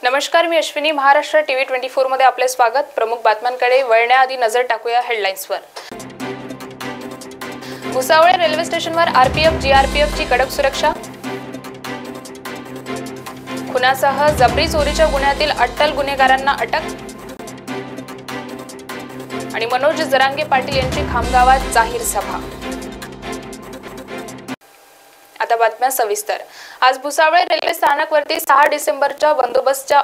नमस्कार, मी अश्विनी. महाराष्ट्र टीव्ही 24 मध्ये आपले स्वागत. प्रमुख बातम्यांकडे वळण्याआधी नजर टाकूया हेडलाईन्सवर. भुसावळ रेल्वे स्टेशनवर आरपीएफ जीआरपीएफची कडक सुरक्षा. खुनासह जबरी चोरीच्या गुन्ह्यातील अट्टल गुन्हेगारांना अटक. आणि मनोज जरांगे पाटील यांची खामगावात जाहीर सभा. आता बातम्या सविस्तर. आज भुसावळ रेल्वे स्थानकवरती 6 डिसेंबरच्या बंदोबस्तच्या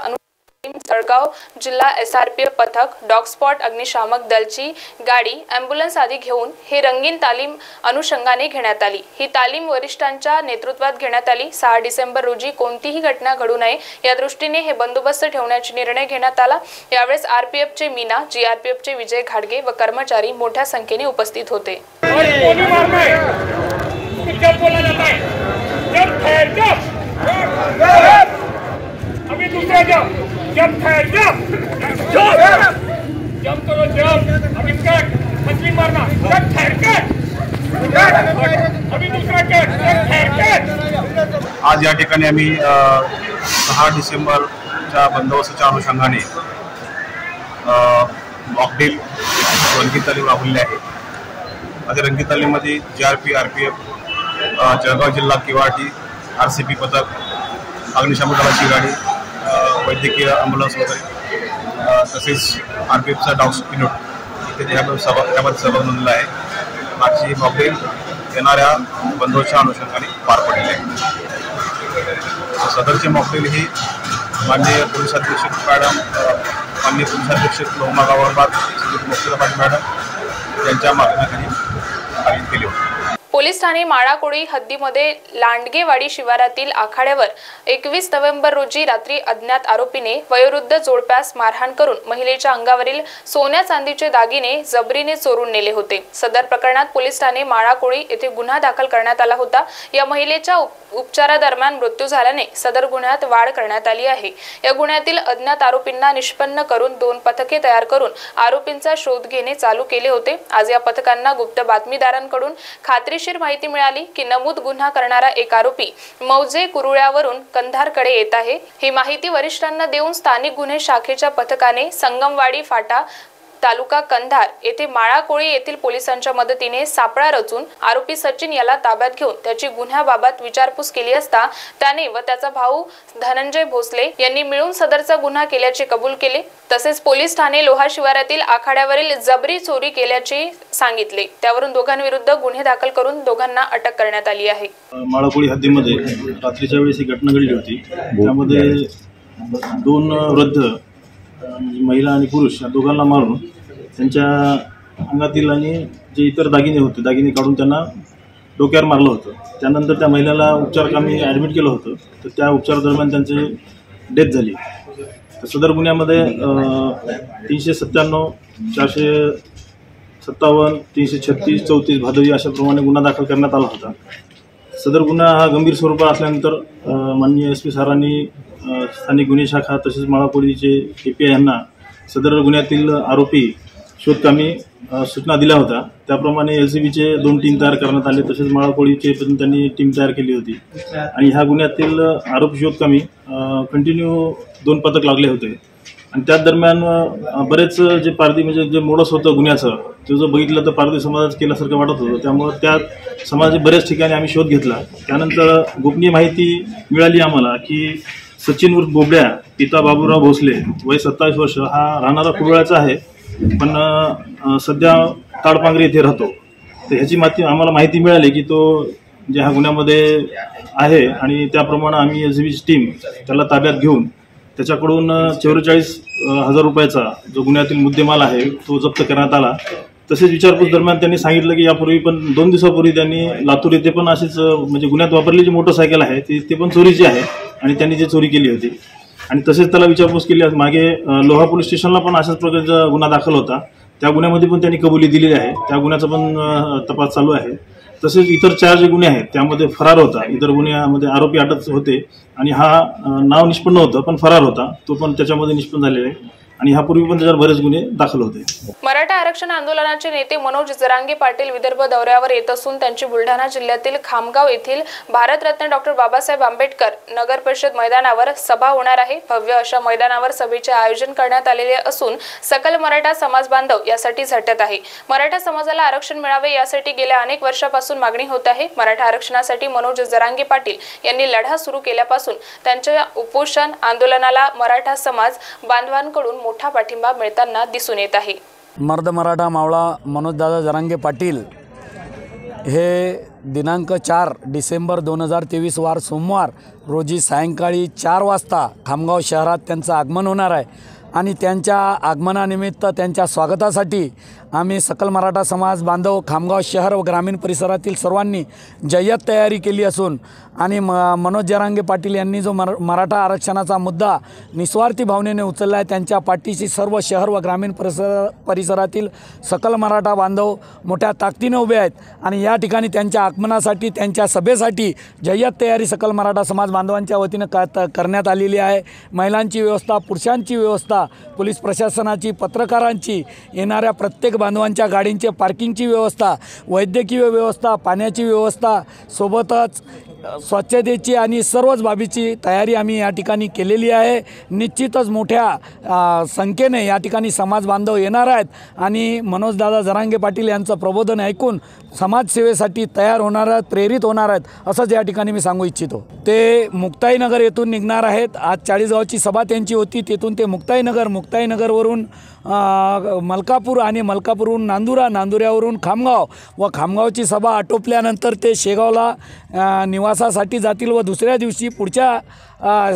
जळगाव जिल्हा एसआरपीएफ पथक, डॉग स्पॉट, अग्निशामक दलची गाडी, अँब्युलन्स आदी घेऊन हे रंगीन तालीम अनुषंगाने घेण्यात आली. ही तालीम वरिष्ठांच्या नेतृत्वात घेण्यात आली. 6 डिसेंबर रोजी कोणतीही घटना घडू नये या दृष्टीने हे बंदोबस्त ठेवण्याचा निर्णय घेण्यात आला. यावेळेस आरपीएफचे मीना, जीआरपीएफचे विजय घाडगे व कर्मचारी मोठ्या संख्येने उपस्थित होते. अभी दूसरा जंप है, जंप करो, जंप. अभी कट, मछली मारना, कट, ठहर कट. अभी दूसरा कट. आज या ठिकाणी आम्ही 6 डिसेंबरच्या बंदोबस्ताच्या अनुषंगाने मॉकड्रिल रंगीत तालीम राबवली आहे. आता रंगीत तालीममध्ये जीआरपी, आरपीएफ, जळगाव जिल्हा केवाटी, आरसीपी पथक, अग्निशामक दलाची गाडी, वैद्यकीय अँब्युलन्स वगैरे, तसेच आरपीएफचा डॉग पिनोट इत्यादी यामध्ये सहभाग नोंदवला आहे. मागची मॉकड्रिल येणाऱ्या बंदोबस्ताच्या अनुषंगाने पार पडलेली आहे. सदरची मॉकड्रिल ही माननीय पोलीस अधीक्षक मॅडम, माननीय पोलीस अधीक्षक लोहमा गावरबाद मुख्याध्यापक मॅडम यांच्या मार्गदर्शनाखाली आयोजित केली होती. पोलीस ठाणे माळाकोळी हद्दीमध्ये लांडगेवाडी शिवारातील आखाड्यावर 21 नोव्हेंबर रोजी रात्री अज्ञात आरोपीने वयोवृद्ध जोडप्यास मारहाण करून महिलेच्या अंगावरील सोन्या चांदीचे दागिने जबरीने चोरून नेले होते. सदर प्रकरणात पोलीस ठाणे माळाकोळी येथे गुन्हा दाखल करण्यात आला होता. या महिलेच्या उपचारादरम्यान मृत्यू झाल्याने सदर गुन्ह्यात वाढ करण्यात आली आहे. या गुन्ह्यातील अज्ञात आरोपींना निष्पन्न करून 2 पथके तयार करून आरोपींचा शोध घेणे चालू केले होते. आज या पथकांना गुप्त बातमीदारांकडून खात्रीशीर माहिती मिळाली की नमूद गुन्हा करणारा एक आरोपी मौजे कुरुळ्यावरून कंधारकडे येत आहे. ही माहिती वरिष्ठांना देऊन स्थानिक गुन्हे शाखेच्या पथकाने संगमवाडी फाटा, तालुका कंधार येथे माळाकोळी येथील पोलिसांच्या मदतीने सापळा रचून आरोपी सचिन याला ताब्यात घेऊन त्याची गुन्ह्याबाबत विचारपूस केली असता त्याने व त्याचा भाऊ धनंजय भोसले यांनी मिळून सदरचा गुन्हा केल्याचे कबूल केले. तसेच पोलीस ठाणे लोहा शिवारातील आखाड्यावरील जबरी चोरी केल्याचे सांगितले. त्यावरून दोघांविरुद्ध गुन्हे दाखल करून दोघांना अटक करण्यात आली आहे. माळाकोळी हद्दीमध्ये रात्रीच्या वेळेस ही घटना घडली होती. त्यामध्ये 2 वृद्ध महिला आणि पुरुष या दोघांना मारून त्यांच्या अंगातील आणि जे इतर दागिने होते दागिने काढून त्यांना डोक्यावर मारलं होतं. त्यानंतर त्या महिलेला उपचारकामी ॲडमिट केलं होतं. तर त्या उपचारादरम्यान त्यांची डेथ झाली. तर सदर गुन्ह्यामध्ये 397, 457, 336, 34 भादवी अशाप्रमाणे गुन्हा दाखल करण्यात आला होता. सदर गुन्हा हा गंभीर स्वरूपात असल्यानंतर माननीय SP सरांनी स्थानिक गुन्हे शाखा तसेच माळाकोळीचे API यांना सदर गुन्ह्यातील आरोपी शोधकामी सूचना दिल्या होत्या. त्याप्रमाणे LCBचे 2 टीम तयार करण्यात आले. तसेच माळाकोळीचे पण त्यांनी टीम तयार केली होती. आणि ह्या गुन्ह्यातील आरोपी शोधकामी कंटिन्यू 2 पथक लागले होते. आणि त्याच दरम्यान बरेच जे पारधी म्हणजे जे मोडस होतं गुन्ह्याचं ते जर बघितलं तर पारधी समाजात केल्यासारखं वाटत होतं. त्यामुळं त्या समाजाच्या बऱ्याच ठिकाणी आम्ही शोध घेतला. त्यानंतर गोपनीय माहिती मिळाली आम्हाला की सचिन उर्फ बोबड्या, पिता बाबूराव भोसले, वय 27 वर्ष, हा राहणारा कुरुळ्याचा आहे पण सध्या ताडपांगरी येथे राहतो. तर ह्याची आम्हाला माहिती मिळाली की तो जे ह्या गुन्ह्यामध्ये आहे आणि त्याप्रमाणे आम्ही LCBची टीम त्याला ताब्यात घेऊन त्याच्याकडून 44,000 रुपयाचा जो गुन्ह्यातील मुद्देमाल आहे तो जप्त करण्यात आला. तसेच विचारपूस दरम्यान त्यांनी सांगितलं की यापूर्वी पण 2 दिवसापूर्वी त्यांनी लातूर येथे पण अशीच म्हणजे गुन्ह्यात वापरलेली जी मोटरसायकल आहे ती पण चोरीची आहे आणि त्यांनी जी चोरी केली होती. आणि तसेच त्याला विचारपूस केली. मागे लोहा पोलीस स्टेशनला पण अशाच प्रकारचा गुन्हा दाखल होता. त्या गुन्ह्यामध्ये पण त्यांनी कबुली दिलेली आहे. त्या गुन्ह्याचा पण तपास चालू आहे. तसेच इतर 4 जे गुन्हे आहेत त्यामध्ये फरार होता. इतर गुन्ह्यामध्ये आरोपी अटक होते आणि हा नाव निष्पन्न होतं पण फरार होता. तो पण त्याच्यामध्ये निष्पन्न झालेला आहे. आणि ह्यापूर्वी पण त्याच्यावर बरेच गुन्हे दाखल होते. मराठा आरक्षण आंदोलनाचे नेते मनोज जरांगे पाटील विदर्भ दौऱ्यावर येत असून त्यांची बुलढाणा जिल्ह्यातील खामगाव येथील भारतरत्न डॉक्टर बाबासाहेब आंबेडकर नगर परिषद मैदानावर सभा होणार आहे. भव्य अशा मैदानावर सभेचे आयोजन करण्यात आलेले असून सकल मराठा समाज बांधव यासाठी झटत आहे. मराठा समाजाला आरक्षण मिळावे यासाठी गेल्या अनेक वर्षापासून मागणी होत आहे. मराठा आरक्षणासाठी मनोज जरांगे पाटील यांनी लढा सुरू केल्यापासून त्यांच्या उपोषण आंदोलनाला मराठा समाज बांधवांकडून मोठा पाठिंबा मिळताना दिसून येत आहे. मर्द मराठा मावळा मनोजदादा जरांगे पाटील हे दिनांक 4 डिसेंबर 2023 वार सोमवार रोजी सायंकाळी 4 वाजता खामगाव शहरात त्यांचं आगमन होणार आहे आणि त्यांच्या आगमनानिमित्त त्यांच्या स्वागतासाठी आम्ही सकल मराठा समाज बांधव खामगाव शहर व ग्रामीण परिसरातील सर्वांनी जय्यत तयारी केली असून आणि मनोज जरांगे पाटील यांनी जो मराठा आरक्षणाचा मुद्दा निस्वार्थी भावनेने उचलला आहे त्यांच्या पाठीशी सर्व शहर व ग्रामीण परिसरातील सकल मराठा बांधव मोठ्या ताकदीने उभे आहेत आणि या ठिकाणी त्यांच्या आगमनासाठी त्यांच्या सभेसाठी जय्यत तयारी सकल मराठा समाज बांधवांच्या वतीनं करण्यात आलेली आहे. महिलांची व्यवस्था, पुरुषांची व्यवस्था, पोलीस प्रशासनाची, पत्रकारांची, येणाऱ्या प्रत्येक बांधवांच्या गाडींचे पार्किंगची व्यवस्था, वैद्यकीय व्यवस्था, पाण्याची व्यवस्था, सोबतच स्वच्छतेची आणि सर्वच बाबीची तयारी आम्ही या ठिकाणी केलेली आहे. निश्चितच मोठ्या संख्येने या ठिकाणी समाज बांधव येणार आहेत आणि मनोजदादा जरांगे पाटील यांचं प्रबोधन ऐकून समाजसेवेसाठी तयार होणार आहेत, प्रेरित होणार आहेत असंच या ठिकाणी मी सांगू इच्छितो. ते मुक्ताईनगर येथून निघणार आहेत. आज चाळीसगावची सभा त्यांची होती, तेथून ते मुक्ताईनगरवरून मलकापूर आणि मलकापूरहून नांदुऱ्यावरून खामगाव व खामगावची सभा आटोपल्यानंतर ते शेगावला निवासासाठी जातील व दुसऱ्या दिवशी पुढच्या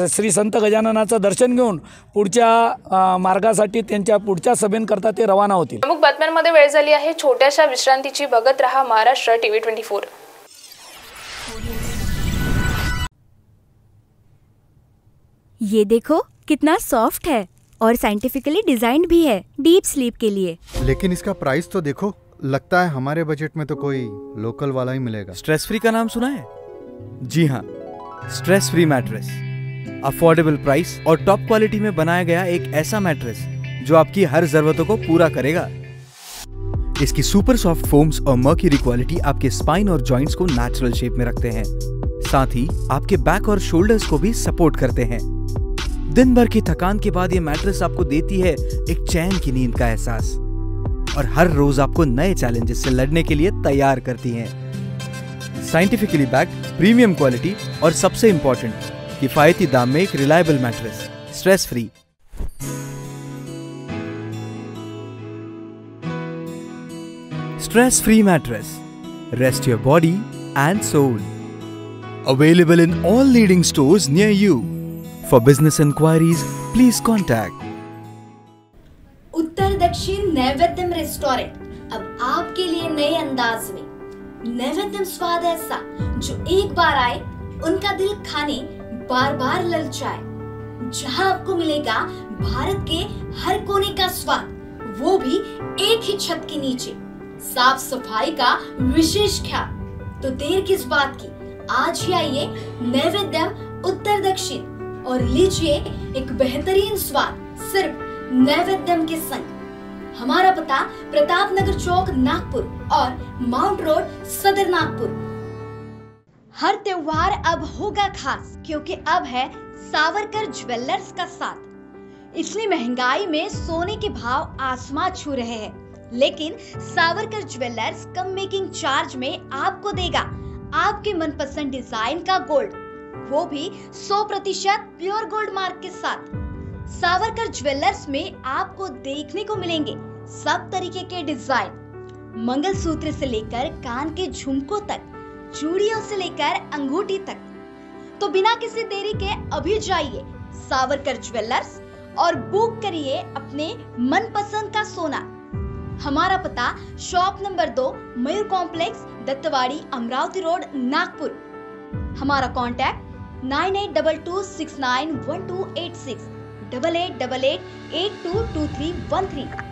श्री संत गजाननाचं दर्शन घेऊन पुढच्या मार्गासाठी त्यांच्या पुढच्या सभेकरता ते रवाना होतील. प्रमुख बातम्यांमध्ये वेळ झाली आहे छोट्याशा विश्रांतीची. बघत रहा महाराष्ट्र TV 24. ये देखो कितना सॉफ्ट है और साइंटिफिकली डिजाइंड भी है डीप स्लीप के लिए. लेकिन इसका प्राइस तो देखो, लगता है हमारे बजट में तो कोई लोकल वाला ही मिलेगा. स्ट्रेस फ्री का नाम सुना है? जी हाँ, stress free mattress. Affordable price और टॉप क्वालिटी में बनाया गया एक ऐसा मैट्रेस जो आपकी हर जरूरतों को पूरा करेगा. इसकी सुपर सॉफ्ट फोम्स और मर्क्यूरी क्वालिटी आपके स्पाइन और जॉइंट्स को नेचुरल शेप में रखते हैं. साथ ही आपके बैक और शोल्डर्स को भी सपोर्ट करते हैं. दिन भर की थकान के बाद ये मैट्रेस आपको देती है एक चैन की नींद का एहसास और हर रोज आपको नए चैलेंजेस से लड़ने के लिए तैयार करती हैं. साइंटिफिकली बैक्ड, प्रीमियम क्वालिटी और सबसे इंपॉर्टेंट किफायती दाम में एक reliable mattress, stress free. Stress free mattress, rest your body and soul. Available in all leading stores near you. For business inquiries, please contact. उत्तर दक्षिण नैवेद्यम रेस्टोरेंट अब आपके लिए नए अंदाज में. नैवेद्यम स्वाद ऐसा जो एक बार आए उनका दिल खाने बार बार ललचाए. जहां आपको मिलेगा भारत के हर कोने का स्वाद, वो भी एक ही छत के नीचे. साफ सफाई का विशेष ख्याल. तो देर किस बात की, आज ही आइए नैवेद्यम उत्तर दक्षिण और लीजिए एक बेहतरीन स्वाद सिर्फ नैवेद्यम के संग. हमारा पता प्रताप नगर चौक नागपुर और माउंट रोड सदर नागपुर. हर त्योहार अब होगा खास क्योंकि अब है सावरकर ज्वेलर्स का साथ. इतनी महंगाई में सोने के भाव आसमां छू रहे हैं, लेकिन सावरकर ज्वेलर्स कम मेकिंग चार्ज में आपको देगा आपके मनपसंद डिजाइन का गोल्ड, वो भी 100% प्योर गोल्ड मार्क के साथ. सावरकर ज्वेलर्स में आपको देखने को मिलेंगे सब तरीके के डिजाइन, मंगलसूत्र से लेकर कान के झुमकों तक, चूड़ियों से लेकर अंगूठी तक. तो बिना किसी देरी के अभी जाइए सावरकर ज्वेलर्स और बुक करिए अपने मनपसंद का सोना. हमारा पता shop number 2 Mayur complex, Dattawadi, Amravati road, Nagpur. हमारा कॉन्टैक्ट 9822691286 8888822313.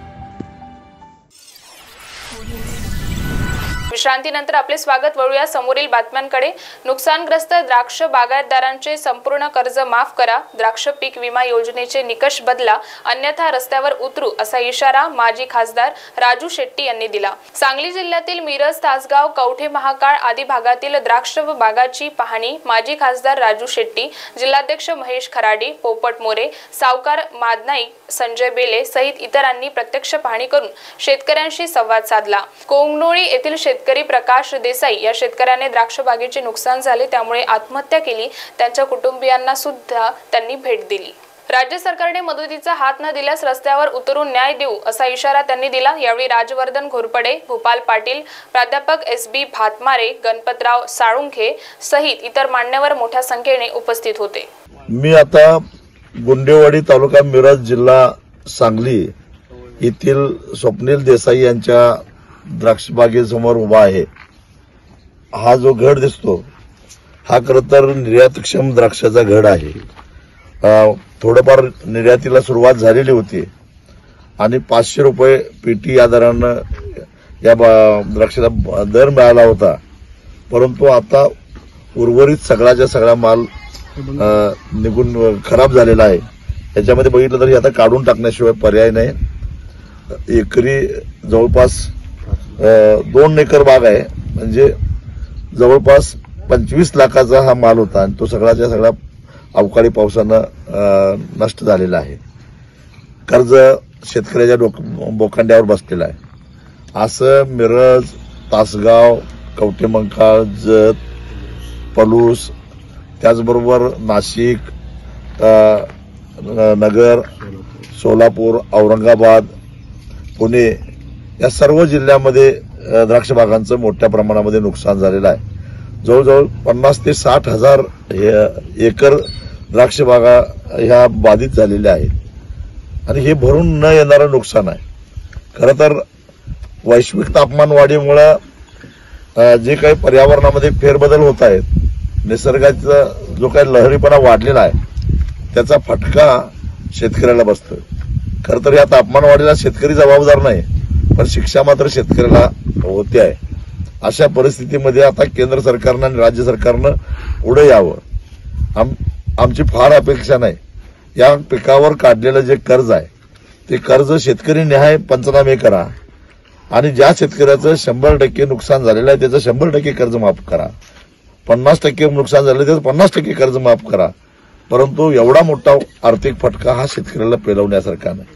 विश्रांतीनंतर आपले स्वागत. वळूया समोरील बातम्यांकडे. नुकसानग्रस्त द्राक्ष बागायतदारांचे संपूर्ण कर्ज माफ करा, द्राक्ष पीक विमा योजनेचे निकष बदला, अन्यथा रस्त्यावर उतरू असा इशारा माजी खासदार राजू शेट्टी यांनी दिला. सांगली जिल्ह्यातील मिरज, तासगाव, कवठे महाकाळ आदी भागातील द्राक्ष बागाची पाहणी माजी खासदार राजू शेट्टी, जिल्हाध्यक्ष महेश खराडी, पोपट मोरे, सावकार मादनाईक, संजय बेले सहित इतरांनी प्रत्यक्ष पाहणी करून शेतकऱ्यांशी संवाद साधला. कोंगनोळी येथील शेतकरी प्रकाश देसाई या शेतकऱ्याने द्राक्ष बागेचे नुकसान झाले, त्यामुळे आत्महत्या केली. त्यांच्या कुटुंबियांना सुद्धा त्यांनी भेट दिली. राज्य सरकारने मदतीचा हात न दिल्यास रस्त्यावर उतरून न्याय देऊ असा इशारा त्यांनी दिला. यावेळी राजवर्धन घोरपडे, भूपाल पाटील, प्राध्यापक SB भातमारे, गणपतराव साळुंखे सहित इतर मान्यवर मोठ्या संख्येने उपस्थित होते. मी आता गुंडेवाडी तालुका मिरज जिल्हा सांगली येथील स्वप्नील देसाई यांच्या द्राक्ष बागेसमोर उभा आहे. हा जो घड दिसतो हा खरं तर निर्यातक्षम द्राक्षाचा घड आहे. थोडंफार निर्यातीला सुरुवात झालेली होती आणि 500 रुपये पेटी या दरानं या द्राक्षाला दर मिळाला होता. परंतु आता उर्वरित सगळ्याच्या सगळा माल निघून खराब झालेला आहे. याच्यामध्ये बघितलं तरी आता काढून टाकण्याशिवाय पर्याय नाही. एकरी जवळपास 2 एकर बाग आहे, म्हणजे जवळपास 25 लाखाचा हा माल होता आणि तो सगळ्याच्या सगळा अवकाळी पावसानं नष्ट झालेला आहे. कर्ज शेतकऱ्याच्या बोकांड्यावर बसलेला आहे. असं मिरज, तासगाव, कवठेमंकाळ, जत, पलूस, त्याचबरोबर नाशिक, नगर, सोलापूर, औरंगाबाद, पुणे या सर्व जिल्ह्यामध्ये द्राक्ष बागांचं मोठ्या प्रमाणामध्ये नुकसान झालेलं आहे. जवळजवळ 50 ते 60 हजार एकर द्राक्ष बागा ह्या बाधित झालेल्या आहेत आणि हे भरून न येणारं नुकसान आहे. खरं तर वैश्विक तापमान वाढीमुळे जे काही पर्यावरणामध्ये फेरबदल होत आहेत, निसर्गाचा जो काही लहरीपणा वाढलेला आहे त्याचा फटका शेतकऱ्याला बसतोय. खरं तर या तापमान वाढीला शेतकरी जबाबदार नाही, पण शिक्षा मात्र शेतकऱ्याला होते आहे. अशा परिस्थितीमध्ये आता केंद्र सरकारनं आणि राज्य सरकारनं पुढे यावं. आमची फार अपेक्षा नाही. या पिकावर काढलेलं जे कर्ज आहे ते कर्ज शेतकरी न्याय पंचनामे करा आणि ज्या शेतकऱ्याचं 100% नुकसान झालेलं आहे त्याचं 100% कर्ज माफ करा. 50% नुकसान झालं त्याचं 50% कर्ज माफ करा. परंतु एवढा मोठा आर्थिक फटका हा शेतकऱ्याला पेलवण्यासारखा नाही.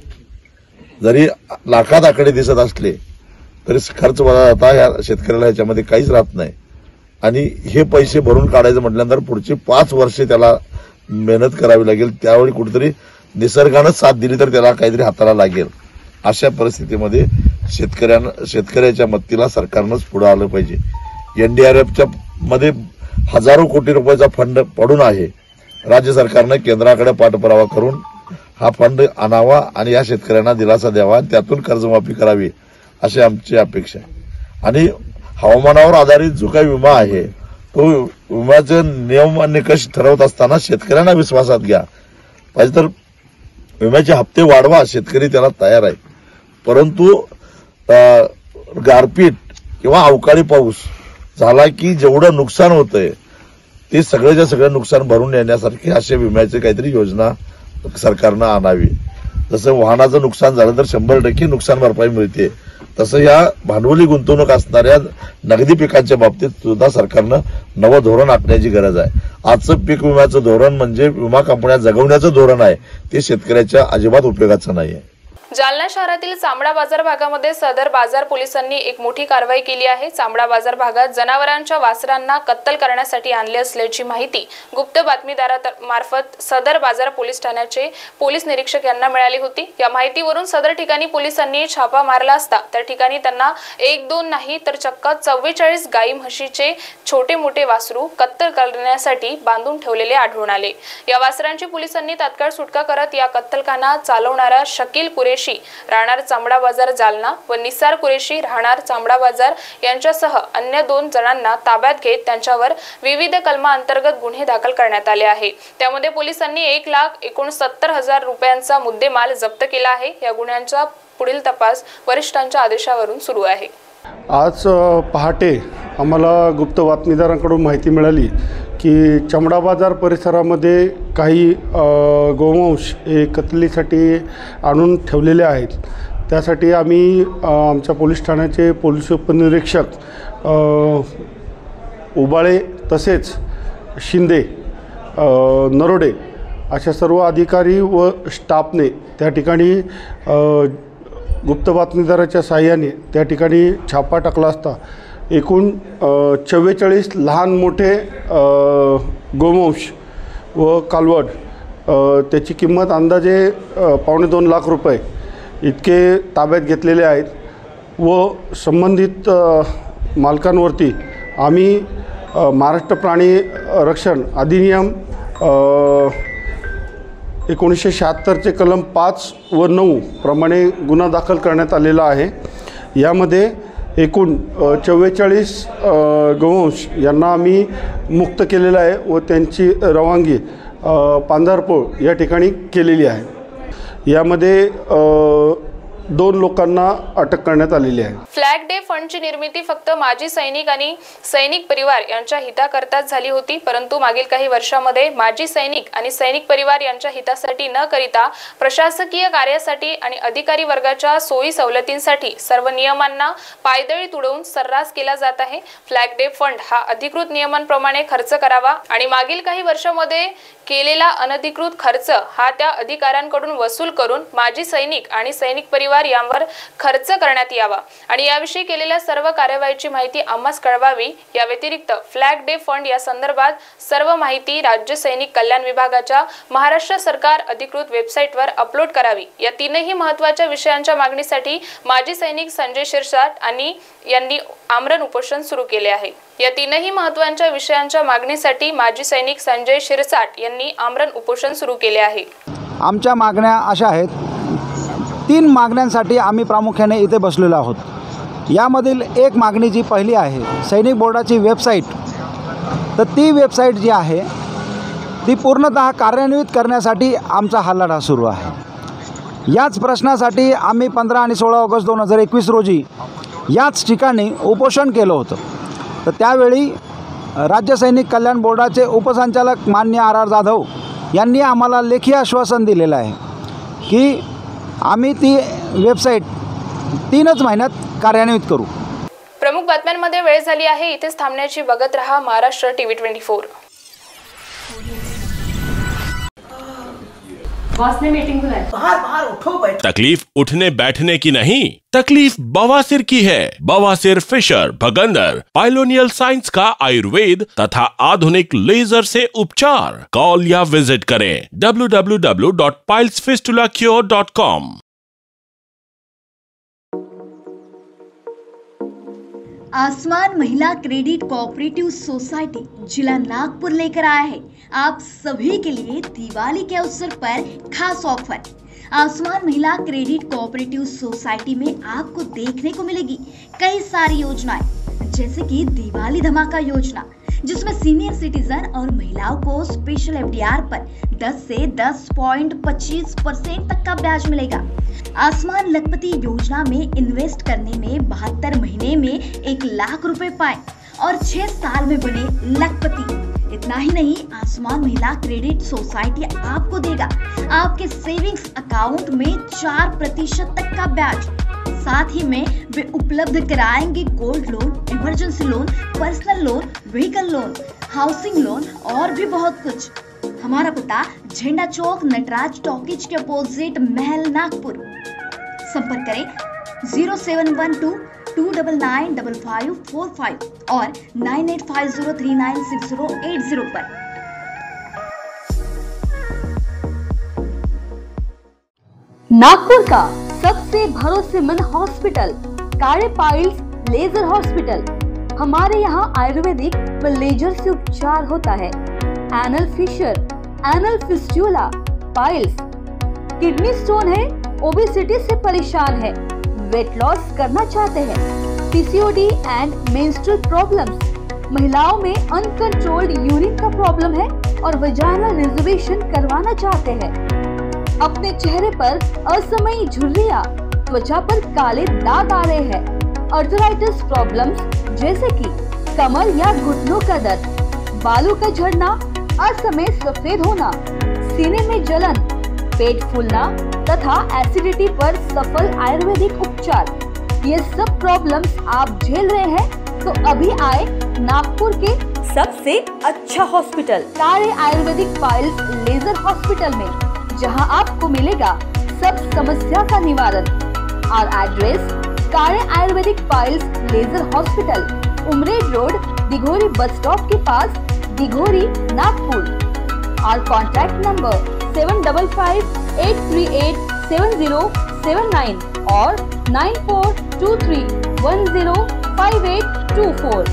जरी लाखात आकडे दिसत असले तरी खर्च वजा जाता या शेतकऱ्याला ह्याच्यामध्ये काहीच राहत नाही आणि हे पैसे भरून काढायचं म्हटल्यानंतर पुढची 5 वर्षे त्याला मेहनत करावी लागेल. त्यावेळी कुठेतरी निसर्गानं साथ दिली तर त्याला काहीतरी हाताला लागेल. अशा परिस्थितीमध्ये शेतकऱ्याच्या मदतीला सरकारनंच पुढे आलं पाहिजे. NDRFच्या मध्ये हजारो कोटी रुपयाचा फंड पडून आहे. राज्य सरकारनं केंद्राकडे पाठपुरावा करून हा फंड आणावा आणि या शेतकऱ्यांना दिलासा द्यावा आणि त्यातून कर्जमाफी करावी अशी आमची अपेक्षा आहे. आणि हवामानावर आधारित जो काही विमा आहे तो विम्याचे नियम आणि निकष ठरवत असताना शेतकऱ्यांना विश्वासात घ्या पाहिजे. तर विम्याचे हप्ते वाढवा, शेतकरी त्याला तयार आहे. परंतु गारपीट किंवा अवकाळी पाऊस झाला की जेवढं नुकसान होतंय ते सगळ्याच्या सगळं नुकसान भरून येण्यासारखी अशा विम्याची काहीतरी योजना सरकारनं आणावी. जसं वाहनाचं नुकसान झालं तर 100% नुकसान भरपाई मिळते, तसं या भांडवली गुंतवणूक असणाऱ्या नगदी पिकांच्या बाबतीत सुद्धा सरकारनं नवं धोरण आखण्याची गरज आहे. आजचं पीक विम्याचं धोरण म्हणजे विमा कंपन्या जगवण्याचं धोरण आहे, ते शेतकऱ्याच्या अजिबात उपयोगाचं नाही आहे. जालना शहरातील चामडा बाजार भागामध्ये सदर बाजार पोलिसांनी एक मोठी कारवाई केली आहे. चामडा बाजार भागात जनावरांच्या वासरांना कत्तल करण्यासाठी आणले असल्याची माहिती गुप्त बातमीदारामार्फत सदर बाजार पोलीस ठाण्याचे पोलीस निरीक्षक यांना मिळाली होती. या माहितीवरून सदर ठिकाणी पोलिसांनी छापा मारला असता त्या ठिकाणी त्यांना 1-2 नाही तर चक्क 44 गाई म्हशीचे छोटे मोठे वासरू कत्तल करण्यासाठी बांधून ठेवलेले आढळून आले. या वासरांची पोलिसांनी तात्काळ सुटका करत या कत्तलखाना चालवणारा शकील कुरेशी राहणार चामडा बाजार जालना व निसार कुरेशी राहणार चामडा बाजार यांच्यासह अन्य 2 जणांना ताब्यात घेत त्यांच्यावर विविध कलमांतर्गत गुन्हे दाखल करण्यात आले आहे. त्यामध्ये पोलिसांनी 1,69,000 रुपयांचा मुद्देमाल जप्त केला आहे. या गुन्ह्यांचा पुढील तपास वरिष्ठांच्या आदेशावरून सुरू आहे. आज पहाटे आम्हाला गुप्त बातमीदारांकडून माहिती मिळाली की चमडा बाजार परिसरामध्ये काही गोवंश हे कत्तलीसाठी आणून ठेवलेले आहेत. त्यासाठी आम्ही आमच्या पोलीस ठाण्याचे पोलीस उपनिरीक्षक उबाळे तसेच शिंदे नरोडे अशा सर्व अधिकारी व स्टाफने त्या ठिकाणी गुप्त बातमीदाराच्या साहाय्याने त्या ठिकाणी छापा टाकला असता एकूण 44 लहान मोठे गोवंश व कालवड त्याची किंमत अंदाजे $2.25 लाख इतके ताब्यात घेतलेले आहेत व संबंधित मालकांवरती आम्ही महाराष्ट्र प्राणी रक्षण अधिनियम 1976चे कलम 5 व 9 प्रमाणे गुन्हा दाखल करण्यात आलेला आहे. यामध्ये एकूण 44 गोवंश यांना आम्ही मुक्त केलेलं आहे व त्यांची रवानगी पांढरपूर या ठिकाणी केलेली आहे. यामध्ये 2 लोकांना अटक करण्यात आलेली आहे. फ्लॅग डे फंडची निर्मिती फक्त माजी सैनिक आणि सैनिक परिवार यांच्या हिताकरताच झाली होती, परंतु मागील काही वर्षांमध्ये माजी सैनिक आणि सैनिक परिवार यांच्या हितासाठी न करिता प्रशासकीय कार्यासाठी आणि अधिकारी वर्गाच्या सोयी सवलतींसाठी सर्व नियमांना पायदळी तुडवून सर्रास केला जात आहे. फ्लॅग डे फंड हा अधिकृत नियमांप्रमाणे खर्च करावा आणि मागील काही वर्षांमध्ये केलेला अनधिकृत खर्च हा त्या अधिकाऱ्यांकडून वसूल करून माजी सैनिक आणि सैनिक परिवार यांवर खर्च करण्यात यावा आणि याविषयी केलेल्या सर्व कार्यवाहीची माहिती आम्हास कळवावी. या व्यतिरिक्त फ्लॅग डे फंड या संदर्भात सर्व माहिती राज्य सैनिक कल्याण विभागाच्या महाराष्ट्र सरकार अधिकृत वेबसाईटवर अपलोड करावी. या 3ही महत्त्वाच्या विषयांच्या मागणीसाठी माजी सैनिक संजय शिरसाट यांनी आमरण उपोषण सुरू केले आहे. या 3ही महत्त्वाच्या विषयांच्या मागणीसाठी माजी सैनिक संजय शिरसाट यांनी आमरण उपोषण सुरू केले आहे. आमच्या मागण्या अशा आहेत. 3 मागण्यांसाठी आम्ही प्रामुख्याने इथे बसलेलो आहोत. यामधील एक मागणी जी पहिली आहे सैनिक बोर्डाची वेबसाईट, तर ती वेबसाईट जी आहे ती पूर्णतः कार्यान्वित करण्यासाठी आमचा हा लढा सुरू आहे. याच प्रश्नासाठी आम्ही 15 आणि 16 ऑगस्ट 2021 रोजी याच ठिकाणी उपोषण केलं होतं. तर त्यावेळी राज्य सैनिक कल्याण बोर्डाचे उपसंचालक माननीय RR जाधव यांनी आम्हाला लेखी आश्वासन दिलेलं आहे की आम्ही ती वेबसाईट 3च महिन्यात कार्यान्वित करू. प्रमुख बातम्यांमध्ये वेळ झाली आहे. इथेच थांबण्याची. बघत रहा महाराष्ट्र TV 24. बॉस ने मीटिंग बुलाई. बाहर उठो बैठो. तकलीफ उठने बैठने की नहीं, तकलीफ बवासीर की है. बवासीर, फिशर, भगंदर, पाइलोनियल साइंस का आयुर्वेद तथा आधुनिक लेजर से उपचार. कॉल या विजिट करें www.pilesfistulacure.com. आसमान महिला क्रेडिट कोऑपरेटिव सोसाइटी जिला नागपुर लेकर आया है आप सभी के लिए दिवाली के अवसर पर खास ऑफर. आसमान महिला क्रेडिट कोऑपरेटिव सोसाइटी में आपको देखने को मिलेगी कई सारी योजनाएं, जैसे कि दिवाली धमाका योजना, जिसमें सीनियर सिटीजन और महिलाओं को स्पेशल FDR पर 10 से 10.25% तक का ब्याज मिलेगा. आसमान लखपति योजना में इन्वेस्ट करने में 72 महीने में 1 लाख रुपए पाए और 6 साल में बने लखपति. इतना ही नहीं, आसमान महिला क्रेडिट सोसाइटी आपको देगा आपके सेविंग्स अकाउंट में 4% तक का ब्याज. साथ ही में वे उपलब्ध कराएंगे gold loan, emergency loan, personal loan, vehicle loan, housing loan और भी बहुत कुछ. हमारा पता झंडा चौक नटराज टॉकीज के अपोजिट महल नागपुर. संपर्क करें 0712-299-5545 और 9850396080 पर. नागपुर का सबसे भरोसेमंद hospital Kale piles laser hospital. हमारे यहाँ आयुर्वेदिक व लेजर से उपचार होता है. Anal fissure, anal fistula, piles, kidney stone है, ओबेसिटी से परेशान है, वेट लॉस करना चाहते हैं, PCOD एंड मेंस्ट्रुअल प्रॉब्लम्स, महिलाओं में अनकंट्रोल्ड यूरिन का प्रॉब्लम है और वजाइनल रिजर्वेशन करवाना चाहते हैं, अपने चेहरे पर असमयी झुर्रियां, त्वचा पर काले दाग आ रहे हैं, अर्थराइटिस प्रॉब्लम्स जैसे कि कमर या घुटनों का दर्द, बालों का झड़ना, असमय सफेद होना, सीने में जलन, पेट फूलना तथा एसिडिटी पर सफल आयुर्वेदिक उपचार, ये सब प्रॉब्लम्स आप झेल रहे हैं तो अभी आए नागपुर के सबसे अच्छा हॉस्पिटल कार्य आयुर्वेदिक पाइल्स लेजर हॉस्पिटल में, जहां आपको मिलेगा सब समस्या का निवारण। और एड्रेस कार्य ayurvedic piles laser hospital, Umred road, Dighori bus stop के पास, दिघोरी, नागपुर। और कॉन्टैक्ट नंबर 7558387079 और 9423105824।